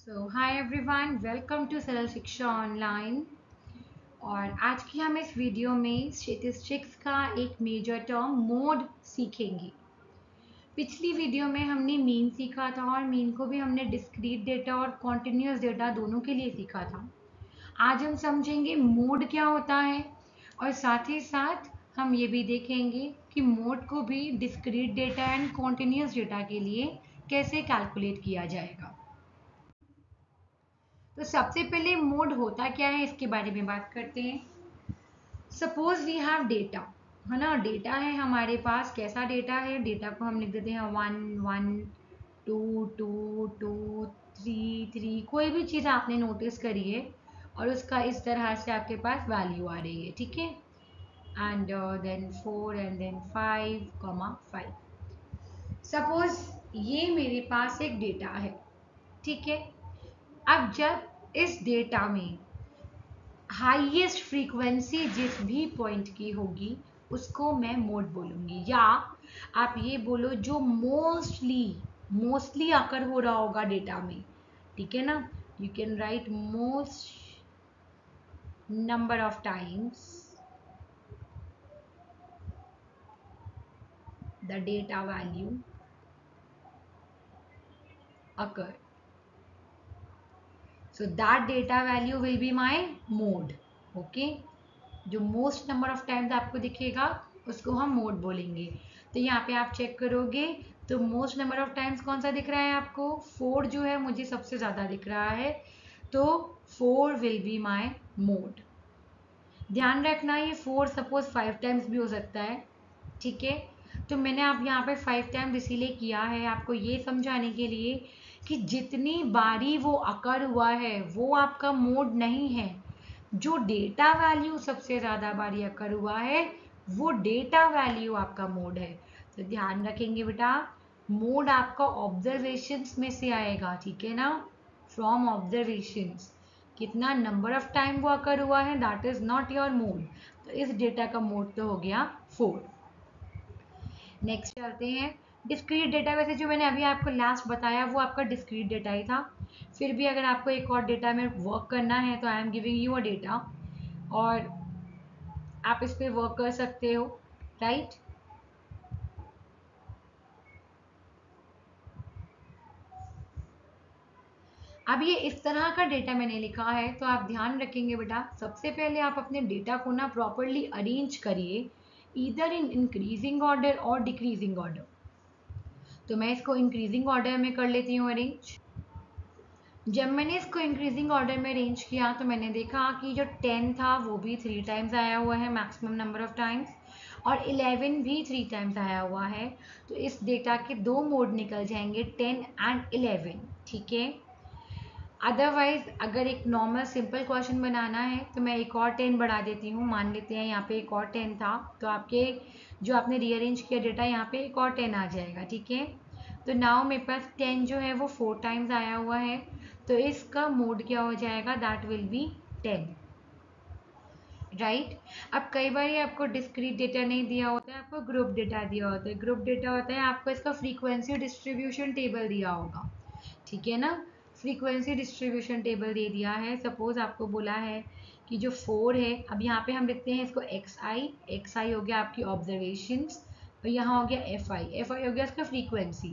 So hi everyone, welcome to Saral Shiksha online. और आज की हम इस वीडियो में स्टैटिस्टिक्स का एक मेजर टर्म मोड सीखेंगे। पिछली वीडियो में हमने मीन सीखा था और मीन को भी हमने डिस्क्रीट डेटा और कॉन्टिन्यूस डेटा दोनों के लिए सीखा था। आज हम समझेंगे मोड क्या होता है और साथ ही साथ हम ये भी देखेंगे कि मोड को भी discrete data and continuous data के लिए कैसे कैलकुलेट किया जाएगा। तो सबसे पहले मोड होता क्या है इसके बारे में बात करते हैं। सपोज वी हैव डेटा, है ना। डेटा है हमारे पास। कैसा डेटा है? डेटा को हम लिख देते हैं 1 1 2 2 2 3 3। कोई भी चीज़ आपने नोटिस करी है और उसका इस तरह से आपके पास वैल्यू आ रही है, ठीक है। And then 4 and then 5 5। Suppose ये मेरे पास एक डेटा है, ठीक है। अब जब इस डेटा में हाईएस्ट फ्रीक्वेंसी जिस भी पॉइंट की होगी उसको मैं मोड बोलूंगी, या आप ये बोलो जो मोस्टली मोस्टली आकर हो रहा होगा डेटा में, ठीक है ना। You can write most number of times the data value occur, so that data value will be my mode. Okay, जो मोस्ट नंबर ऑफ टाइम्स आपको दिखेगा उसको हम मोड बोलेंगे। तो यहाँ पे आप चेक करोगे तो मोस्ट नंबर ऑफ टाइम्स कौन सा दिख रहा है आपको? 4 जो है मुझे सबसे ज़्यादा दिख रहा है, तो 4 विल बी माई मोड। ध्यान रखना ये 4 सपोज 5 टाइम्स भी हो सकता है, ठीक है। तो मैंने आप यहाँ पे 5 टाइम्स इसीलिए किया है आपको ये समझाने के लिए कि जितनी बारी वो अकर हुआ है वो आपका मोड नहीं है। जो डेटा वैल्यू सबसे ज़्यादा बारी अकर हुआ है वो डेटा वैल्यू आपका मोड है। तो ध्यान रखेंगे बेटा, मोड आपका ऑब्जर्वेशंस में से आएगा, ठीक है ना। फ्रॉम ऑब्जर्वेशंस कितना नंबर ऑफ टाइम वो अकर हुआ है, that is not your mode. तो इस डेटा का मोड तो हो गया 4। नेक्स्ट चलते हैं डिस्क्रीट डेटा। वैसे जो मैंने अभी आपको लास्ट बताया वो आपका डिस्क्रीट डेटा ही था। फिर भी अगर आपको एक और डेटा में वर्क करना है तो I am giving you a data और आप इस पे वर्क कर सकते हो, राइट। अब ये इस तरह का डेटा मैंने लिखा है तो आप ध्यान रखेंगे बेटा, सबसे पहले आप अपने डेटा को ना प्रॉपरली अरेंज करिए, ईदर इन इंक्रीजिंग ऑर्डर और डिक्रीजिंग ऑर्डर। तो मैं इसको इंक्रीजिंग ऑर्डर में कर लेती हूँ अरेंज। जब मैंने इसको इंक्रीजिंग ऑर्डर में अरेंज किया तो मैंने देखा कि जो 10 था वो भी 3 टाइम्स आया हुआ है, मैक्सिमम नंबर ऑफ टाइम्स, और 11 भी 3 टाइम्स आया हुआ है। तो इस डेटा के दो मोड निकल जाएंगे, 10 एंड 11, ठीक है। अदरवाइज अगर एक नॉर्मल सिंपल क्वेश्चन बनाना है तो मैं एक और 10 बढ़ा देती हूँ। मान लेते हैं यहाँ पे एक और 10 था तो आपके जो आपने रीअरेंज किया डेटा यहाँ पे एक और 10 आ जाएगा, ठीक है। तो नाउ मेरे पास 10 जो है वो 4 टाइम्स आया हुआ है, तो इसका मोड क्या हो जाएगा? That will be 10, right. अब कई बार ये आपको डिस्क्रीट डेटा नहीं दिया होता है, आपको ग्रुप डेटा दिया होता है। ग्रुप डेटा होता है आपको इसका फ्रीक्वेंसी डिस्ट्रीब्यूशन टेबल दिया होगा, ठीक है ना। फ्रीक्वेंसी डिस्ट्रीब्यूशन टेबल दे दिया है। सपोज आपको बोला है कि जो 4 है, अब यहाँ पे हम लिखते हैं इसको एक्स आई हो गया आपकी ऑब्जर्वेशंस, और यहाँ हो गया एफ आई हो गया इसका फ्रीक्वेंसी।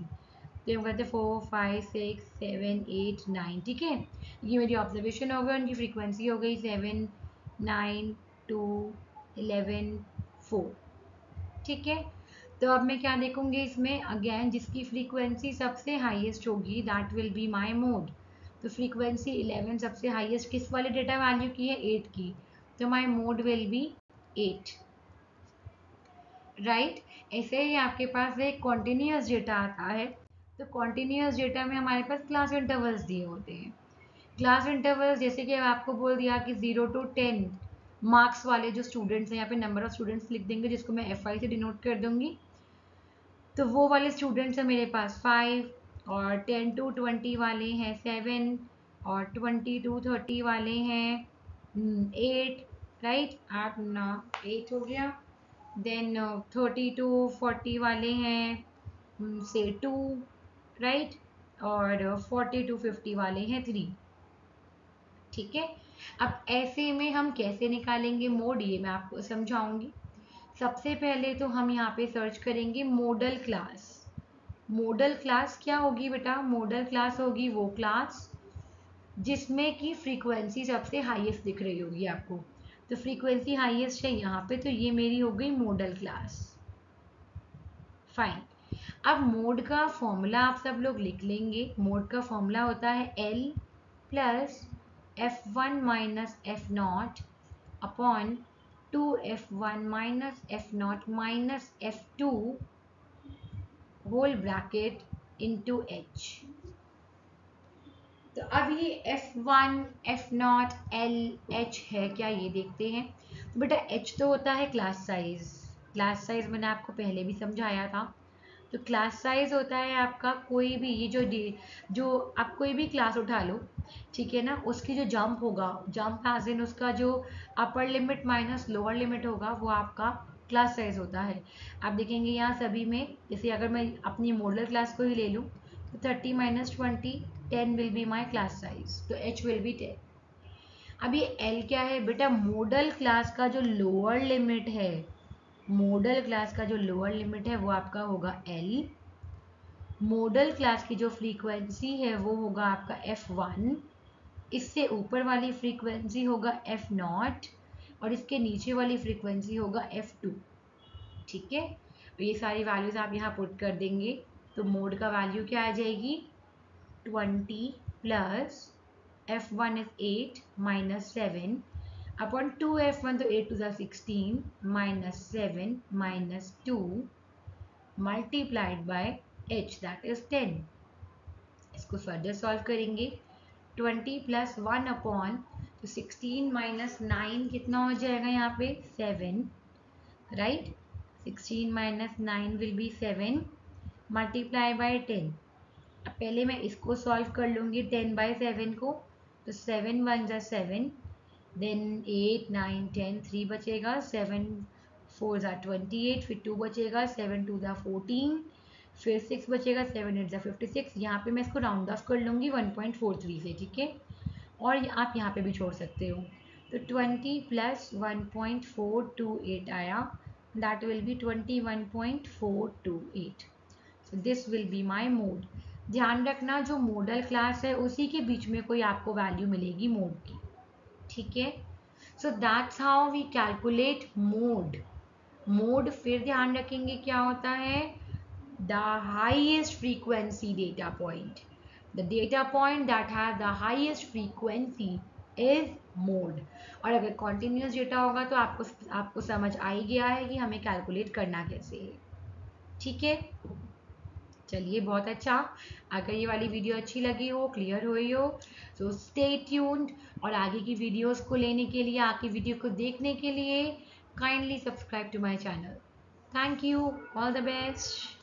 तो हम कहते हैं 4 5 6 7 8 9, ठीक है। ये मेरी ऑब्जर्वेशन हो गई, उनकी फ्रीक्वेंसी हो गई 7 9 2 11 4, ठीक है। तो अब मैं क्या देखूंगी इसमें? अगेन जिसकी फ्रीक्वेंसी सबसे हाईएस्ट होगी that will be my mode. तो फ्रीक्वेंसी 11 सबसे हाईएस्ट किस वाले डेटा वैल्यू की है? 8 की। तो my mode will be 8, right. ऐसे ही आपके पास एक कॉन्टिन्यूस डेटा आता है। तो कॉन्टिन्यूस डेटा में हमारे पास क्लास इंटरवल्स दिए होते हैं। क्लास इंटरवल्स जैसे कि आपको बोल दिया कि 0 to 10 मार्क्स वाले जो स्टूडेंट्स हैं, यहाँ पे नंबर ऑफ स्टूडेंट्स लिख देंगे जिसको मैं एफ आई से डिनोट कर दूंगी। तो वो वाले स्टूडेंट्स हैं मेरे पास 5, और 10 to 20 वाले हैं 7, और 20 to 30 वाले हैं 8, राइट। 8 9 8 हो गया। देन 30 to 40 वाले हैं से 2, राइट। और 40 to 50 वाले हैं 3। ठीक है, अब ऐसे में हम कैसे निकालेंगे मोड, ये मैं आपको समझाऊंगी। सबसे पहले तो हम यहाँ पे सर्च करेंगे मॉडल क्लास। मॉडल क्लास क्या होगी बेटा? मॉडल क्लास होगी वो क्लास जिसमें की फ्रीक्वेंसी सबसे हाईएस्ट दिख रही होगी आपको। तो फ्रीक्वेंसी हाईएस्ट है यहाँ पे, तो ये मेरी हो गई मॉडल क्लास। फाइन। अब मोड का फॉर्मूला आप सब लोग लिख लेंगे। मोड का फॉर्मूला होता है L plus F1 minus F naught upon 2F1 minus F naught minus F2 whole bracket into H। तो अब ये F1 F0 L H है क्या, ये देखते हैं। तो बेटा H तो होता है क्लास साइज। क्लास साइज मैंने आपको पहले भी समझाया था। तो क्लास साइज होता है आपका कोई भी, ये जो आप कोई भी क्लास उठा लो, ठीक है ना, उसकी जो जंप होगा, जंप एज इन उसका जो upper limit minus lower limit होगा, वो आपका क्लास साइज होता है। आप देखेंगे यहाँ सभी में, जैसे अगर मैं अपनी मॉडल क्लास को ही ले लूँ तो 30 minus 20 10 will be my class size, तो H विल बी 10। अब ये L क्या है बेटा? मॉडल क्लास का जो लोअर लिमिट है, मॉडल क्लास का जो लोअर लिमिट है वो आपका होगा L। मॉडल क्लास की जो फ्रीक्वेंसी है वो होगा आपका F1, इससे ऊपर वाली फ्रीक्वेंसी होगा F0 और इसके नीचे वाली फ्रीक्वेंसी होगा F2। ठीक है, तो ये सारी वैल्यूज आप यहाँ पुट कर देंगे। तो मोड का वैल्यू क्या आ जाएगी? 20 plus F1 is 8 minus 7 upon 2F1, तो 8 to the 16 minus 7 minus 2 multiplied by H, that is 10। इसको फर्दर सॉल्व करेंगे। 20 प्लस 1 अपॉन, तो 16 माइनस 9 कितना हो जाएगा यहाँ पे? 7, right. 16 minus 9 will be 7 multiply by 10। अब पहले मैं इसको सॉल्व कर लूँगी 10 बाई 7 को, तो 7 1 जा 7, देन 8 9 10 3 बचेगा, 7 4 जा 28, फिर 2 बचेगा, 7 2 जा 14, फिर 6 बचेगा, 7 8 जा 56। यहाँ पे मैं इसको राउंड ऑफ कर लूँगी 1.43 से, ठीक है। और आप यहाँ पे भी छोड़ सकते हो। तो 20 प्लस 1.428 आया, that will be 21.428। So this will be my mode. ध्यान रखना जो मॉडल क्लास है उसी के बीच में कोई आपको वैल्यू मिलेगी मोड की, ठीक है। So that's how we calculate mode. Mode फिर ध्यान रखेंगे क्या होता है? The highest frequency data point, the data point that have the highest frequency is mode. और अगर कॉन्टिन्यूस डेटा होगा तो आपको समझ आ ही गया है कि हमें कैलकुलेट करना कैसे है, ठीक है। चलिए, बहुत अच्छा। अगर ये वाली वीडियो अच्छी लगी हो, क्लियर हुई हो, तो स्टे ट्यून्ड। और आगे की वीडियोस को लेने के लिए, आगे वीडियो को देखने के लिए kindly subscribe to my channel. Thank you, all the best.